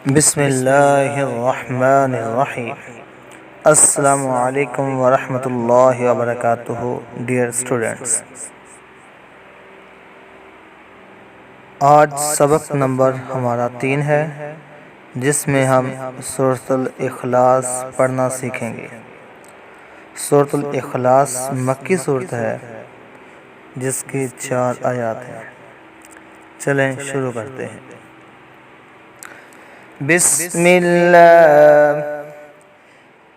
बिस्मिल्लाहिर्रहमानिर्रहीम। अस्सलामु अलैकुम वरहमतुल्लाहि वबरकातुहू। डियर स्टूडेंट्स, आज सबक नंबर हमारा 3 है, जिसमें हम सूरतुल इखलास पढ़ना सीखेंगे। सूरतुल इखलास मक्की सूरत है, जिसकी 4 आयत हैं। चलें शुरू करते हैं। बिस्मिल्लाह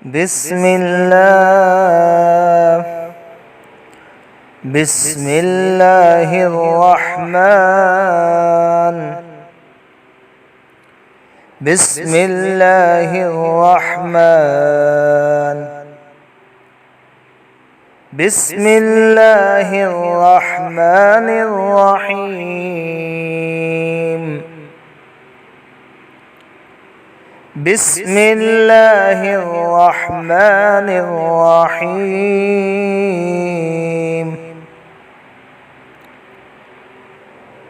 बिस्मिल्लाह बिस्मिल्लाहिर्रहमान बिस्मिल्लाहिर्रहमान बिस्मिल्लाहिर्रहमानिर्रहीम बिस्मिल्लाहिर्रहमानिर्रहीम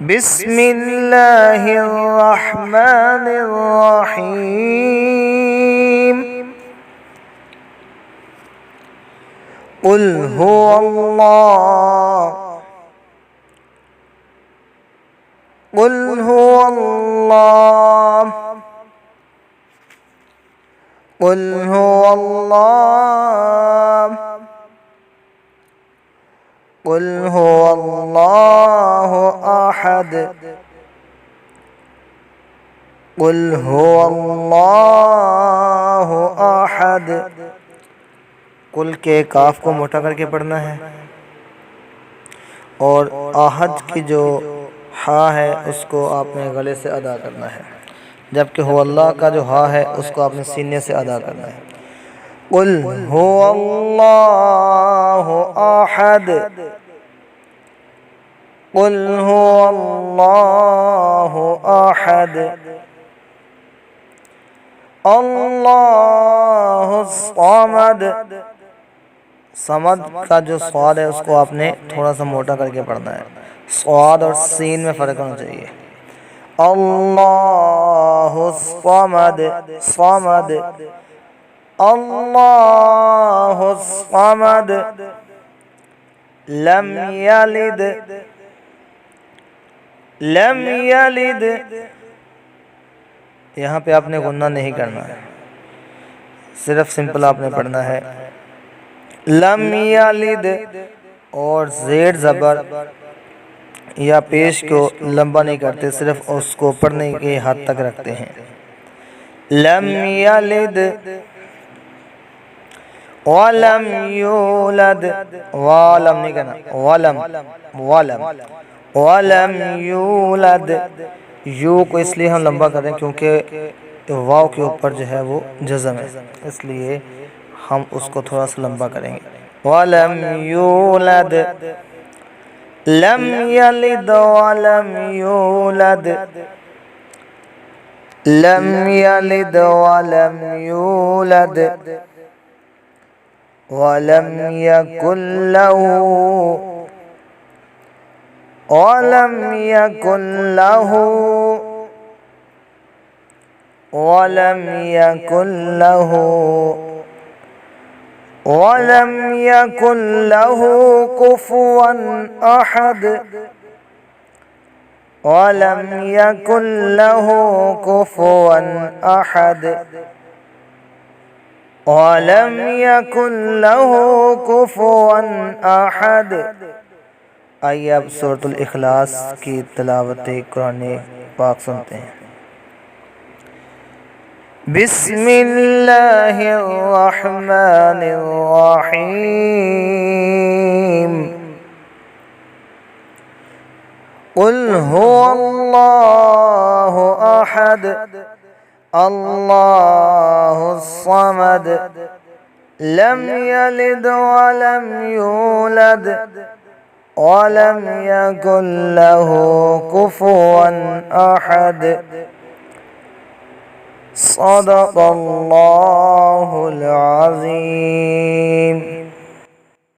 बिस्मिल्लाहिर्रहमानिर्रहीम। कुल हुवल्लाह कुल हुवल्लाह कुल हुवल्लाह कुल हुवल्लाहु अहद कुल हुवल्लाहु अहद। कुल के काफ को मोटा करके पढ़ना है और आहद की जो हा है उसको आपने गले से अदा करना है, जबकि हुवल्लाह का जो हा है उसको आपने सीने से अदा करना है। कुल हुवल्लाहु अहद कुल हुवल्लाहु अहद अल्लाहुस समद। समद का जो स्वाद है उसको आपने थोड़ा सा मोटा करके पढ़ना है। स्वाद और सीन में फ़र्क होना चाहिए। अल्लाहुस समद समद अल्लाहुस समद लम यलिद लम यलिद। यहाँ पे आपने गुन्ना नहीं करना है, सिर्फ सिंपल आपने पढ़ना है। लम यलिद और ज़ेर ज़बर या पेश को लंबा नहीं करते, सिर्फ उसको पढ़ने के हद तक रखते हैं। लम यलिद वलम यूलद। वालम नहीं करना, वलम वलम वलम यूलद। यू को इसलिए हम लंबा करें क्योंकि वाव के ऊपर जो है वो जज़म है, इसलिए हम उसको थोड़ा सा लंबा करेंगे। वलम यूलद लम यलिद वलम यूलद लम यलिद वलम यूलद वलम यकुल लहू वलम यकुल लहू वलम यकुल लहू वलम यकुल लहू कुफुवन अहद वलम यकुल लहू कुफुवन अहद वलम यकुल लहू कुफुवन अहद। आइए अब सूरतुल इखलास की तिलावत कुरान पाक सुनते हैं। बिस्मिल्लाहिर्रहमानिर्रहीम। कुल हुवल्लाहु अहद अल्लाहुस समद लम यलिद वलम यूलद वलम यकुल लहू कुफुवन अहद। सदक़ल्लाहुल अज़ीम।